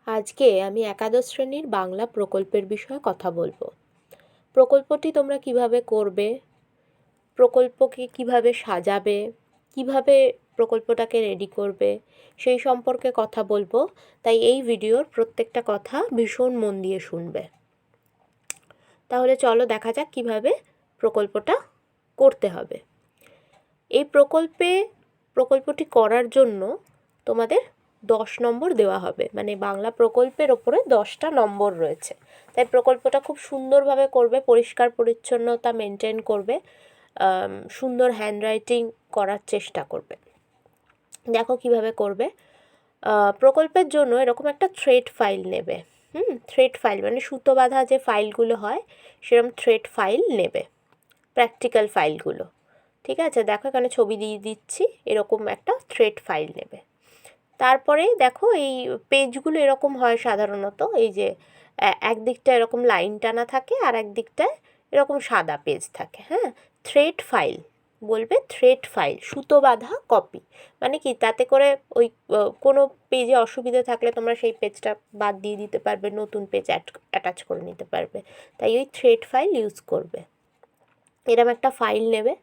আজকে আমি একাদশ শ্রেণীর বাংলা প্রকল্পের বিষয়ে কথা বলবো। প্রকল্পটি তোমরা কিভাবে করবে, প্রকল্পকে কিভাবে সাজাবে, কিভাবে প্রকল্পটাকে রেডি করবে সেই সম্পর্কে কথা বলবো। তাই এই ভিডিওর প্রত্যেকটা কথা ভীষণ মন দিয়ে শুনবে। তাহলে চলো দেখা যাক কিভাবে প্রকল্পটা করতে হবে। এই প্রকল্পটি করার জন্য তোমাদের 10 নম্বর দেওয়া হবে, মানে বাংলা প্রকল্পের ওপরে 10টা নম্বর রয়েছে। তাই প্রকল্পটা খুব সুন্দরভাবে করবে, পরিষ্কার পরিচ্ছন্নতা মেনটেন করবে, সুন্দর হ্যান্ডরাইটিং করার চেষ্টা করবে। দেখো কিভাবে করবে। প্রকল্পের জন্য এরকম একটা থ্রেড ফাইল নেবে। থ্রেড ফাইল মানে সুতো বাঁধা যে ফাইলগুলো হয় সেরকম থ্রেড ফাইল নেবে, প্র্যাকটিক্যাল ফাইলগুলো। ঠিক আছে, দেখো এখানে ছবি দিয়ে দিচ্ছি, এরকম একটা থ্রেড ফাইল নেবে। তারপরে দেখো এই পেজগুলো এরকম হয় সাধারণত, এই যে একদিকটা এরকম লাইন টানা থাকে আর একদিকটায় এরকম সাদা পেজ থাকে। থ্রেড ফাইল বলবে, থ্রেড ফাইল সুতো বাঁধা কপি। মানে কি, তাতে করে ওই কোনো পেজে অসুবিধা থাকলে তোমরা সেই পেজটা বাদ দিয়ে দিতে পারবে, নতুন পেজ অ্যাটাচ করে নিতে পারবে। তাই ওই থ্রেড ফাইল ইউজ করবে। এরকম একটা ফাইল নেবে।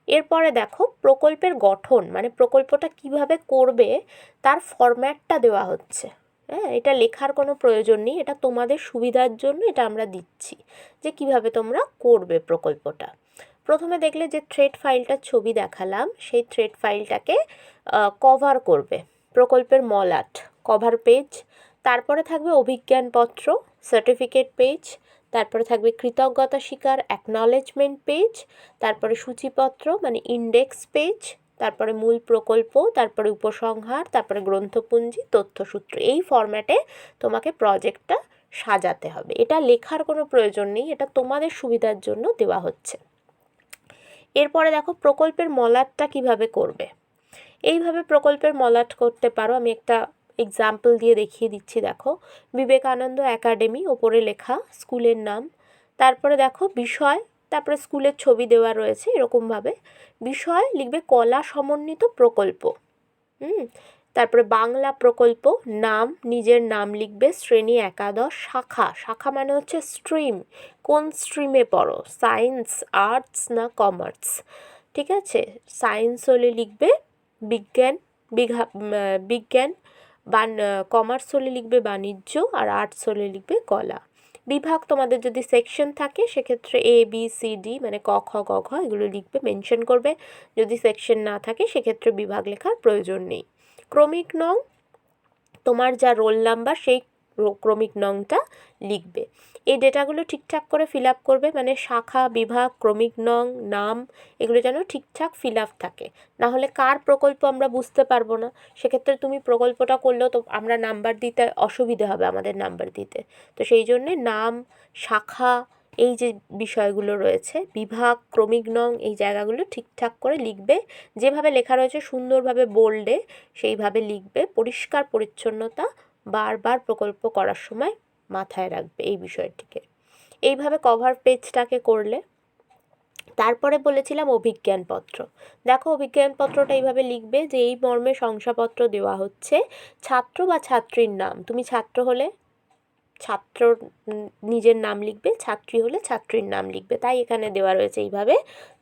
এরপরে দেখো প্রকল্পের গঠন, মানে প্রকল্পটা কিভাবে করবে তার ফরম্যাটটা দেওয়া হচ্ছে। এটা লেখার কোনো প্রয়োজন নেই, এটা তোমাদের সুবিধার জন্য এটা আমরা দিচ্ছি যে কিভাবে তোমরা করবে প্রকল্পটা। প্রথমে দেখলে যে থ্রেড ফাইলটার ছবি দেখালাম, সেই থ্রেড ফাইলটাকে কভার করবে প্রকল্পের মলাট, কভার পেজ। তারপরে থাকবে অভিজ্ঞানপত্র, সার্টিফিকেট পেজ। তারপরে থাকবে কৃতজ্ঞতা স্বীকার, অ্যাকনলেজমেন্ট পেজ। তারপরে সূচিপত্র মানে ইন্ডেক্স পেজ। তারপরে মূল প্রকল্প, তারপরে উপসংহার, তারপরে গ্রন্থপুঞ্জি, তথ্যসূত্র। এই ফরম্যাটে তোমাকে প্রজেক্টটা সাজাতে হবে। এটা লেখার কোনো প্রয়োজন নেই, এটা তোমাদের সুবিধার জন্য দেওয়া হচ্ছে। এরপরে দেখো প্রকল্পের মলাটটা কিভাবে করবে। এইভাবে প্রকল্পের মলাট করতে পারো। আমি একটা এক্সাম্পল দিয়ে দেখিয়ে দিচ্ছি। দেখো বিবেকানন্দ একাডেমি, ওপরে লেখা স্কুলের নাম। তারপরে দেখো বিষয়, তারপরে স্কুলের ছবি দেওয়া রয়েছে এরকমভাবে। বিষয় লিখবে কলা সমন্বিত প্রকল্প। তারপরে বাংলা প্রকল্প, নাম, নিজের নাম লিখবে, শ্রেণী একাদশ, শাখা, শাখা মানে হচ্ছে স্ট্রিম, কোন স্ট্রিমে পড়ো, সায়েন্স, আর্টস না কমার্স। ঠিক আছে, সায়েন্স হলে লিখবে বিজ্ঞান, বিজ্ঞান, কমার্স হলে লিখবে বাণিজ্য, আর আর্টস হলে লিখবে কলা। বিভাগ তোমাদের যদি সেকশন থাকে সেক্ষেত্রে ABCD মানে ক খ গ ঘ এগুলো লিখবে, মেনশন করবে। যদি সেকশন না থাকে সেক্ষেত্রে বিভাগ লেখার প্রয়োজন নেই। ক্রমিক নং, তোমার যা রোল নাম্বার সেই ক্রমিক নংটা লিখবে। এই ডেটাগুলো ঠিকঠাক করে ফিল আপ করবে, মানে শাখা, বিভাগ, ক্রমিক নং, নাম এগুলো যেন ঠিকঠাক ফিল আপ থাকে। না হলে কার প্রকল্প আমরা বুঝতে পারবো না। সেক্ষেত্রে তুমি প্রকল্পটা করলেও তো আমরা নাম্বার দিতে অসুবিধে হবে, আমাদের নাম্বার দিতে। তো সেই জন্যে নাম, শাখা, এই যে বিষয়গুলো রয়েছে, বিভাগ, ক্রমিক নং, এই জায়গাগুলো ঠিকঠাক করে লিখবে। যেভাবে লেখা রয়েছে সুন্দরভাবে বোল্ডে সেইভাবে লিখবে। পরিষ্কার পরিচ্ছন্নতা বারবার প্রকল্প করার সময় মাথায় রাখবে এই বিষয়টিকে। এইভাবে কভার পেজটাকে করলে। তারপরে বলেছিলাম অভিজ্ঞানপত্র। দেখো অভিজ্ঞানপত্রটা এইভাবে লিখবে যে এই মর্মে শংসাপত্র দেওয়া হচ্ছে, ছাত্র বা ছাত্রীর নাম, তুমি ছাত্র হলে ছাত্র নিজের নাম লিখবে, ছাত্রী হলে ছাত্রীর নাম লিখবে। তাই এখানে দেওয়া রয়েছে এইভাবে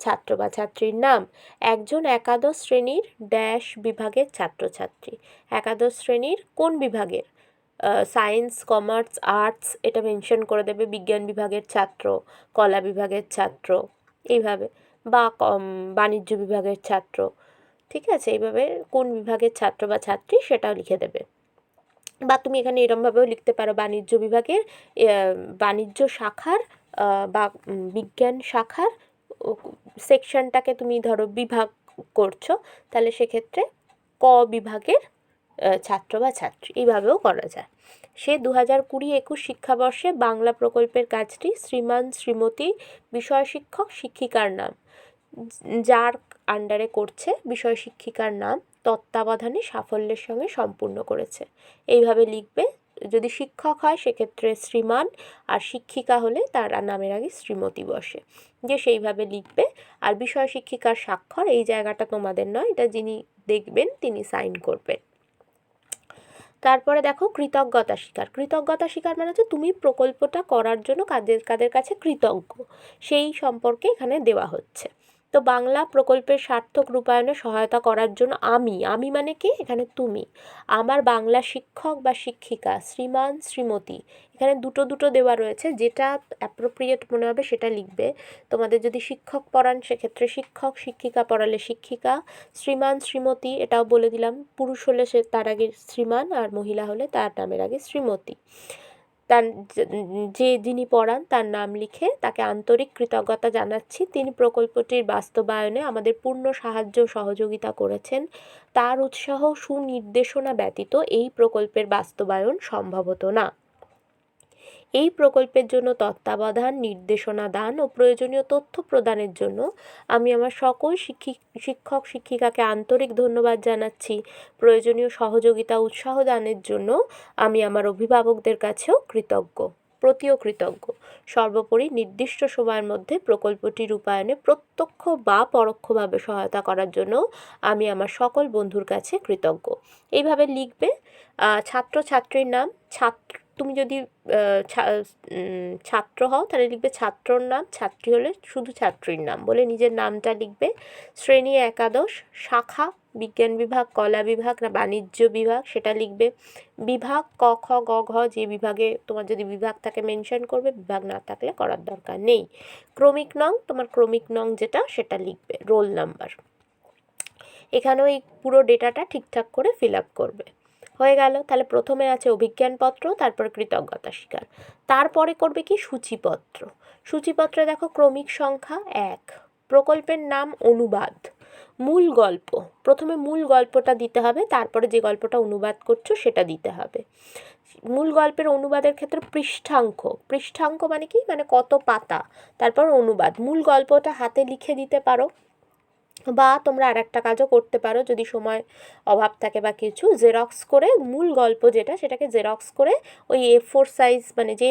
ছাত্র বা ছাত্রীর নাম। একজন একাদশ শ্রেণীর ড্যাশ বিভাগের ছাত্রছাত্রী, একাদশ শ্রেণীর কোন বিভাগের, সায়েন্স, কমার্স, আর্টস এটা মেনশন করে দেবে। বিজ্ঞান বিভাগের ছাত্র, কলা বিভাগের ছাত্র এইভাবে, বা বাণিজ্য বিভাগের ছাত্র। ঠিক আছে, এইভাবে কোন বিভাগের ছাত্র বা ছাত্রী সেটাও লিখে দেবে। বা তুমি এখানে এরমভাবেও লিখতে পারো বাণিজ্য বিভাগের, বাণিজ্য শাখার বা বিজ্ঞান শাখার সেকশনটাকে তুমি ধরো বিভাগ করছো, তাহলে সেক্ষেত্রে ক বিভাগের ছাত্র বা ছাত্রী, এইভাবেও করা যায়। সে 2020-21 শিক্ষাবর্ষে বাংলা প্রকল্পের কাজটি শ্রীমান শ্রীমতী বিষয় শিক্ষক শিক্ষিকার নাম, যার আন্ডারে করছে বিষয় শিক্ষিকার নাম, তত্ত্বাবধানে সাফল্যের সঙ্গে সম্পূর্ণ করেছে। এইভাবে লিখবে। যদি শিক্ষক হয় সেক্ষেত্রে শ্রীমান, আর শিক্ষিকা হলে তার নামের আগে শ্রীমতী বসে, যে সেইভাবে লিখবে। আর বিষয় শিক্ষিকার স্বাক্ষর, এই জায়গাটা তোমাদের নয়, এটা যিনি দেখবেন তিনি সাইন করবেন। তারপরে দেখো কৃতজ্ঞতা স্বীকার। কৃতজ্ঞতা স্বীকার মানে হচ্ছে তুমি প্রকল্পটা করার জন্য কাদের কাছে কৃতজ্ঞ, সেই সম্পর্কে এখানে দেওয়া হচ্ছে। তো বাংলা প্রকল্পের সার্থক রূপায়ণে সহায়তা করার জন্য আমি মানে কি, এখানে তুমি, আমার বাংলা শিক্ষক বা শিক্ষিকা শ্রীমান শ্রীমতী, এখানে দুটো দেওয়া রয়েছে, যেটা অ্যাপ্রোপ্রিয়েট মনে হবে সেটা লিখবে। তোমাদের যদি শিক্ষক পড়ান সেক্ষেত্রে শিক্ষক, শিক্ষিকা পড়ালে শিক্ষিকা, শ্রীমান শ্রীমতী এটাও বলে দিলাম, পুরুষ হলে সে তার আগে শ্রীমান, আর মহিলা হলে তার নামের আগে শ্রীমতী। তার যিনি পড়ান তার নাম লিখে তাকে আন্তরিক কৃতজ্ঞতা জানাচ্ছি, তিনি প্রকল্পটির বাস্তবায়নে আমাদের পূর্ণ সাহায্য সহযোগিতা করেছেন, তার উৎসাহ সুনির্দেশনা ব্যতীত এই প্রকল্পের বাস্তবায়ন সম্ভব হতো না। এই প্রকল্পের জন্য তত্ত্বাবধান, নির্দেশনা দান ও প্রয়োজনীয় তথ্য প্রদানের জন্য আমি আমার সকল শিক্ষক শিক্ষিকাকে আন্তরিক ধন্যবাদ জানাচ্ছি। প্রয়োজনীয় সহযোগিতা উৎসাহ দানের জন্য আমি আমার অভিভাবকদের কাছেও কৃতজ্ঞ, সর্বোপরি নির্দিষ্ট সময়ের মধ্যে প্রকল্পটি রূপায়ণে প্রত্যক্ষ বা পরোক্ষভাবে সহায়তা করার জন্য আমি আমার সকল বন্ধুর কাছে কৃতজ্ঞ। এইভাবে লিখবে। ছাত্রছাত্রীর নাম, তুমি যদি ছাত্র হও তাহলে লিখবে ছাত্রর নাম, ছাত্রী হলে শুধু ছাত্রীর নাম বলে নিজের নামটা লিখবে। শ্রেণী একাদশ, শাখা বিজ্ঞান বিভাগ, কলা বিভাগ না বাণিজ্য বিভাগ সেটা লিখবে। বিভাগ ক খ গ ঘ, যে বিভাগে তোমার যদি বিভাগ থাকে মেনশন করবে, বিভাগ না থাকলে করার দরকার নেই। ক্রমিক নং, তোমার ক্রমিক নং যেটা সেটা লিখবে। রোল নাম্বার, এখানেও এই পুরো ডেটাটা ঠিকঠাক করে ফিল আপ করবে। হয়ে গেল। তাহলে প্রথমে আছে অভিজ্ঞানপত্র, তারপর কৃতজ্ঞতা স্বীকার, তারপরে করবে কি সূচিপত্র। সূচিপত্রে দেখো ক্রমিক সংখ্যা 1, প্রকল্পের নাম অনুবাদ, মূল গল্প, প্রথমে মূল গল্পটা দিতে হবে, তারপরে যে গল্পটা অনুবাদ করছো সেটা দিতে হবে। মূল গল্পের অনুবাদের ক্ষেত্রে পৃষ্ঠাঙ্ক মানে কি, মানে কত পাতা, তারপর অনুবাদ। মূল গল্পটা হাতে লিখে দিতে পারো, বা তোমরা আর একটা কাজও করতে পারো যদি সময় অভাব থাকে বা কিছু, জেরক্স করে মূল গল্প যেটা সেটাকে জেরক্স করে ওই A4 সাইজ, মানে যে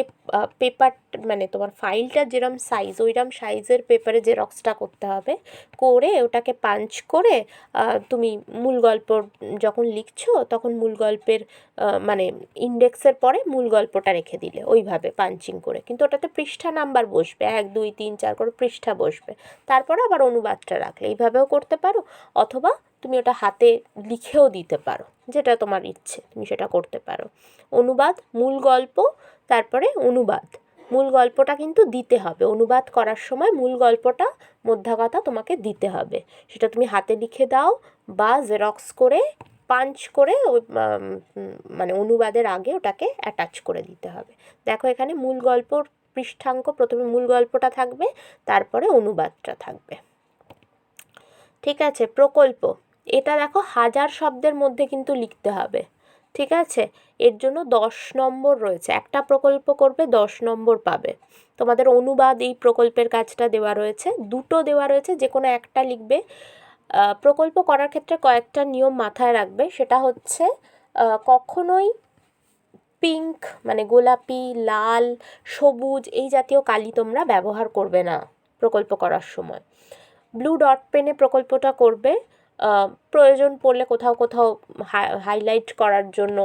পেপার, মানে তোমার ফাইলটার যেরকম সাইজ ওইরকম সাইজের পেপারে জেরক্সটা করতে হবে, করে ওটাকে পাঞ্চ করে তুমি মূল গল্প যখন লিখছো তখন মূল গল্পের মানে ইন্ডেক্সের পরে মূল গল্পটা রেখে দিলে ওইভাবে পাঞ্চিং করে, কিন্তু ওটাতে পৃষ্ঠা নাম্বার বসবে, 1 2 3 4 করে পৃষ্ঠা বসবে, তারপরে আবার অনুবাদটা রাখলে এইভাবেও করতে পারো, অথবা তুমি ওটা হাতে লিখেও দিতে পারো, যেটা তোমার ইচ্ছে তুমি সেটা করতে পারো। অনুবাদ, মূল গল্প, তারপরে অনুবাদ। মূল গল্পটা কিন্তু দিতে হবে, অনুবাদ করার সময় মূল গল্পটা মোদ্দা কথা তোমাকে দিতে হবে, সেটা তুমি হাতে লিখে দাও বা জেরক্স করে পাঞ্চ করে ওই মানে অনুবাদের আগে ওটাকে অ্যাটাচ করে দিতে হবে। দেখো এখানে মূল গল্পর পৃষ্ঠাঙ্ক, প্রথমে মূল গল্পটা থাকবে, তারপরে অনুবাদটা থাকবে। ঠিক আছে। প্রকল্প, এটা দেখো 1000 শব্দের মধ্যে কিন্তু লিখতে হবে, ঠিক আছে। এর জন্য 10 নম্বর রয়েছে, একটা প্রকল্প করবে 10 নম্বর পাবে। তোমাদের অনুবাদ এই প্রকল্পের কাজটা দেওয়া রয়েছে, দুটো দেওয়া রয়েছে, যে কোনো একটা লিখবে। প্রকল্প করার ক্ষেত্রে কয়েকটা নিয়ম মাথায় রাখবে, সেটা হচ্ছে কখনোই পিঙ্ক মানে গোলাপি, লাল, সবুজ এই জাতীয় কালি তোমরা ব্যবহার করবে না প্রকল্প করার সময়। ব্লু ডট পেনে প্রকল্পটা করবে, প্রয়োজন পড়লে কোথাও হাইলাইট করার জন্য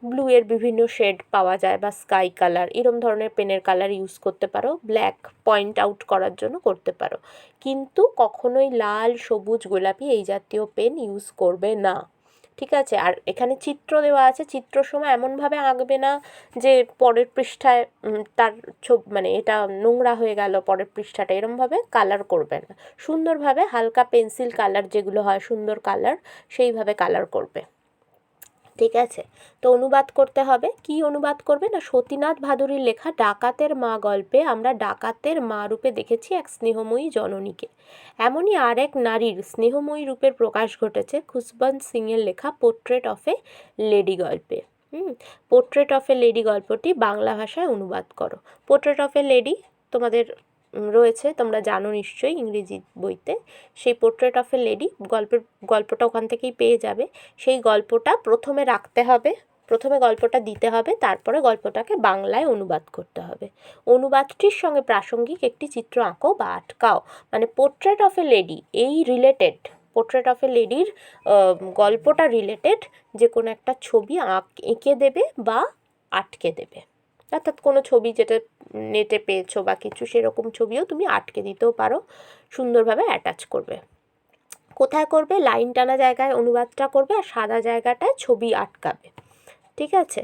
ব্লু এর বিভিন্ন শেড পাওয়া যায়, বা স্কাই কালার এরম ধরনের পেনের কালার ইউজ করতে পারো, ব্ল্যাক পয়েন্ট আউট করার জন্য করতে পারো, কিন্তু কখনোই লাল, সবুজ, গোলাপি এই জাতীয় পেন ইউজ করবে না, ঠিক আছে। আর এখানে চিত্র দেওয়া আছে, চিত্রর সময় এমনভাবে আঁকবে না যে পরের পৃষ্ঠায় তার মানে এটা নোংরা হয়ে গেল পরের পৃষ্ঠাটা, এরমভাবে কালার করবে না, সুন্দরভাবে হালকা পেন্সিল কালার যেগুলো হয় সুন্দর কালার, সেইভাবে কালার করবে, ঠিক আছে। তো অনুবাদ করতে হবে, কি অনুবাদ করবে না, সতীনাথ ভাদুরীর লেখা ডাকাতের মা গল্পে আমরা ডাকাতের মা রূপে দেখেছি এক স্নেহময়ী জননীকে, এমনই আর এক নারীর স্নেহময়ী রূপের প্রকাশ ঘটেছে খুশবন্ত সিংয়ের লেখা পোর্ট্রেট অফ এ লেডি গল্পে। পোর্ট্রেট অফ এ লেডি গল্পটি বাংলা ভাষায় অনুবাদ করো। পোর্ট্রেট অফ এ লেডি তোমাদের রয়েছে, তোমরা জানো নিশ্চয়ই ইংরেজি বইতে, সেই পোর্ট্রেট অফ এ লেডি গল্পটা ওখান থেকেই পেয়ে যাবে। সেই গল্পটা প্রথমে রাখতে হবে, প্রথমে গল্পটা দিতে হবে, তারপরে গল্পটাকে বাংলায় অনুবাদ করতে হবে। অনুবাদটির সঙ্গে প্রাসঙ্গিক একটি চিত্র আঁকো বা আটকাও, মানে পোর্ট্রেট অফ এ লেডি এই রিলেটেড পোর্ট্রেট অফ এ লেডির গল্পটা রিলেটেড যে কোনো একটা ছবি এঁকে দেবে বা আটকে দেবে, অর্থাৎ কোনো ছবি যেটা নেটে পেয়েছো বা কিছু সেরকম ছবিও তুমি আটকে দিতেও পারো, সুন্দরভাবে অ্যাটাচ করবে। কোথায় করবে? লাইন টানা জায়গায় অনুবাদটা করবে আর সাদা জায়গাটায় ছবি আটকাবে, ঠিক আছে।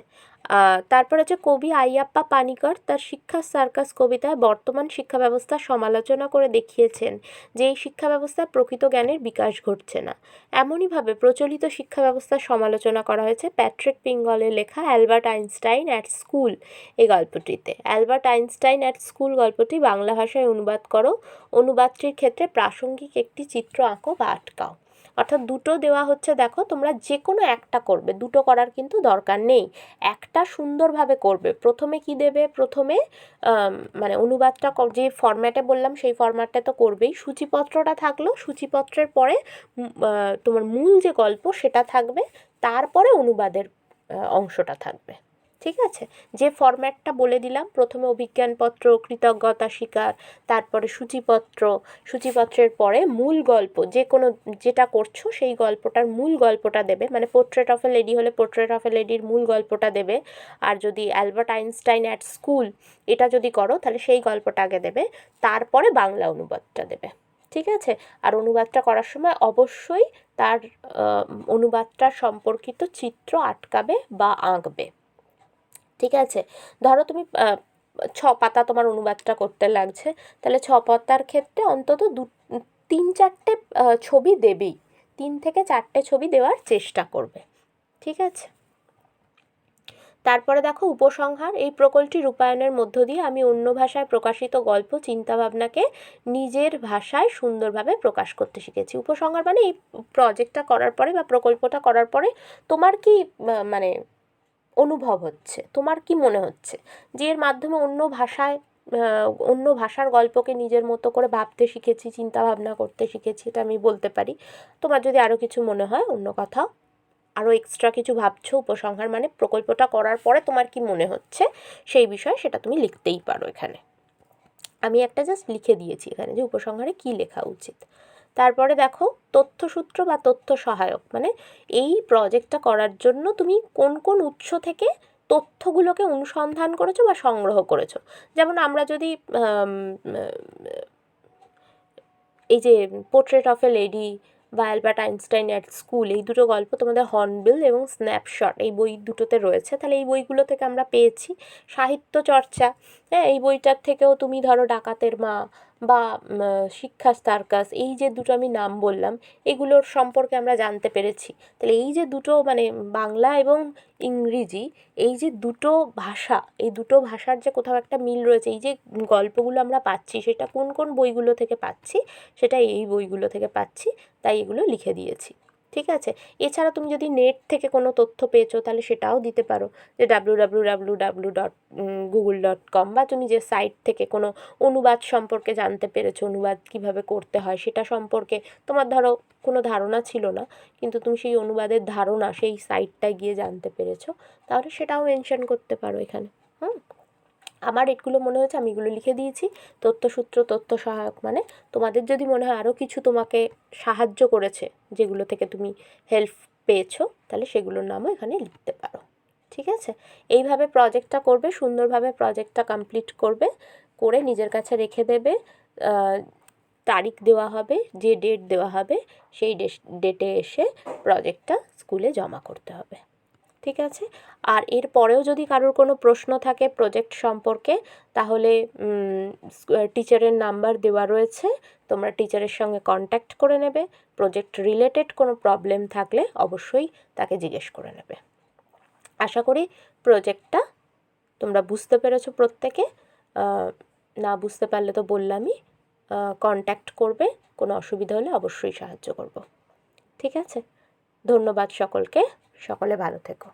তারপর হচ্ছে কবি আইয়াপ্পা পানিকর তার শিক্ষা সার্কাস কবিতায় বর্তমান শিক্ষা ব্যবস্থার সমালোচনা করে দেখিয়েছেন যে এই শিক্ষা ব্যবস্থায় প্রকৃত জ্ঞানের বিকাশ ঘটছে না। এমনইভাবে প্রচলিত শিক্ষা ব্যবস্থার সমালোচনা করা হয়েছে প্যাট্রিক পিঙ্গলের লেখা অ্যালবার্ট আইনস্টাইন অ্যাট স্কুল এই গল্পটিতে। অ্যালবার্ট আইনস্টাইন অ্যাট স্কুল গল্পটি বাংলা ভাষায় অনুবাদ করো, অনুবাদটির ক্ষেত্রে প্রাসঙ্গিক একটি চিত্র আঁকো বা আটকাও। অর্থাৎ দুটো দেওয়া হচ্ছে, দেখো তোমরা যে কোনো একটা করবে, দুটো করার কিন্তু দরকার নেই, একটা সুন্দরভাবে করবে। প্রথমে কি দেবে? প্রথমে মানে অনুবাদটা যে ফরম্যাটে বললাম সেই ফরম্যাটটা তো করবেই, সূচিপত্রটা থাকলো, সূচিপত্রের পরে তোমার মূল যে গল্প সেটা থাকবে, তারপরে অনুবাদের অংশটা থাকবে, ঠিক আছে। যে ফরম্যাটটা বলে দিলাম, প্রথমে অভিজ্ঞানপত্র, কৃতজ্ঞতা স্বীকার, তারপরে সূচিপত্র, সূচিপত্রের পরে মূল গল্প, যে কোনো যেটা করছো সেই গল্পটার মূল গল্পটা দেবে, মানে পোর্ট্রেট অফ এ লেডি হলে পোর্ট্রেট অফ এ লেডির মূল গল্পটা দেবে, আর যদি অ্যালবার্ট আইনস্টাইন অ্যাট স্কুল এটা যদি করো তাহলে সেই গল্পটা আগে দেবে, তারপরে বাংলা অনুবাদটা দেবে, ঠিক আছে। আর অনুবাদটা করার সময় অবশ্যই তার অনুবাদটার সম্পর্কিত চিত্র আটকাবে বা আঁকবে, ঠিক আছে। ধরো তুমি 6 পাতা তোমার অনুবাদটা করতে লাগছে, তাহলে 6 পাতার ক্ষেত্রে অন্তত 3-4টে ছবি দেবেই, 3 থেকে 4টে ছবি দেওয়ার চেষ্টা করবে, ঠিক আছে। তারপরে দেখো উপসংহার। এই প্রকল্পটি রূপায়ণের মধ্য দিয়ে আমি অন্য ভাষায় প্রকাশিত গল্প চিন্তাভাবনাকে নিজের ভাষায় সুন্দরভাবে প্রকাশ করতে শিখেছি। উপসংহার মানে এই প্রজেক্টটা করার পরে বা প্রকল্পটা করার পরে তোমার কি মানে অনুভব হচ্ছে, তোমার কি মনে হচ্ছে যে এর মাধ্যমে অন্য ভাষার গল্পকে নিজের মতো করে ভাবতে শিখেছি, চিন্তা ভাবনা করতে শিখেছি, এটা আমি বলতে পারি। তোমার যদি আরও কিছু মনে হয়, অন্য কথা আরও এক্সট্রা কিছু ভাবছো উপসংহার মানে প্রকল্পটা করার পরে তোমার কি মনে হচ্ছে সেই বিষয়ে, সেটা তুমি লিখতেই পারো এখানে। আমি একটা জাস্ট লিখে দিয়েছি এখানে যে উপসংহারে কী লেখা উচিত। তারপরে দেখো তথ্যসূত্র বা তথ্য সহায়ক, মানে এই প্রজেক্টটা করার জন্য তুমি কোন কোন উৎস থেকে তথ্যগুলোকে অনুসন্ধান করেছো বা সংগ্রহ করেছো। যেমন আমরা যদি এই যে পোর্ট্রেট অফ এ লেডি বা অ্যালবার্ট আইনস্টাইন অ্যাট স্কুল এই দুটো গল্প তোমাদের হর্নবিল এবং স্ন্যাপশট এই বই দুটোতে রয়েছে, তাহলে এই বইগুলো থেকে আমরা পেয়েছি। সাহিত্য চর্চা, হ্যাঁ, এই বইটার থেকেও তুমি ধরো ডাকাতের মা বা শিক্ষা সার্কাস, এই যে দুটো আমি নাম বললাম এগুলোর সম্পর্কে আমরা জানতে পেরেছি। তাহলে এই যে দুটো মানে বাংলা এবং ইংরেজি, এই যে দুটো ভাষা, এই দুটো ভাষার যে কোথাও একটা মিল রয়েছে, এই যে গল্পগুলো আমরা পাচ্ছি সেটা কোন কোন বইগুলো থেকে পাচ্ছি, সেটা এই বইগুলো থেকে পাচ্ছি, তাই এগুলো লিখে দিয়েছি, ঠিক আছে। এছাড়া তুমি যদি নেট থেকে কোনো তথ্য পেয়েছো তাহলে সেটাও দিতে পারো, যে www.google.com বা তুমি যে সাইট থেকে কোনো অনুবাদ সম্পর্কে জানতে পেরেছো, অনুবাদ কীভাবে করতে হয় সেটা সম্পর্কে তোমার ধরো কোনো ধারণা ছিল না, কিন্তু তুমি সেই অনুবাদের ধারণা সেই সাইটটায় গিয়ে জানতে পেরেছো, তাহলে সেটাও মেনশন করতে পারো এখানে। আমার এগুলো মনে হয়েছে, আমি এগুলো লিখে দিয়েছি। তথ্যসূত্র, তথ্য সহায়ক মানে তোমাদের যদি মনে হয় আরও কিছু তোমাকে সাহায্য করেছে, যেগুলো থেকে তুমি হেল্প পেয়েছো, তাহলে সেগুলোর নামও এখানে লিখতে পারো, ঠিক আছে। এইভাবে প্রজেক্টটা করবে, সুন্দরভাবে প্রজেক্টটা কমপ্লিট করবে, করে নিজের কাছে রেখে দেবে। তারিখ দেওয়া হবে, যে ডেট দেওয়া হবে সেই ডেটে এসে প্রজেক্টটা স্কুলে জমা করতে হবে, ঠিক আছে। আর এর পরেও যদি কারোর কোনো প্রশ্ন থাকে প্রজেক্ট সম্পর্কে, তাহলে টিচারের নাম্বার দেওয়া রয়েছে, তোমরা টিচারের সঙ্গে কন্ট্যাক্ট করে নেবে। প্রজেক্ট রিলেটেড কোনো প্রবলেম থাকলে অবশ্যই তাকে জিজ্ঞেস করে নেবে। আশা করি প্রজেক্টটা তোমরা বুঝতে পেরেছো প্রত্যেকে। না বুঝতে পারলে তো বললামই, কন্ট্যাক্ট করবে, কোনো অসুবিধা হলে অবশ্যই সাহায্য করব, ঠিক আছে। ধন্যবাদ সকলকে, সকলে ভালো থেকো।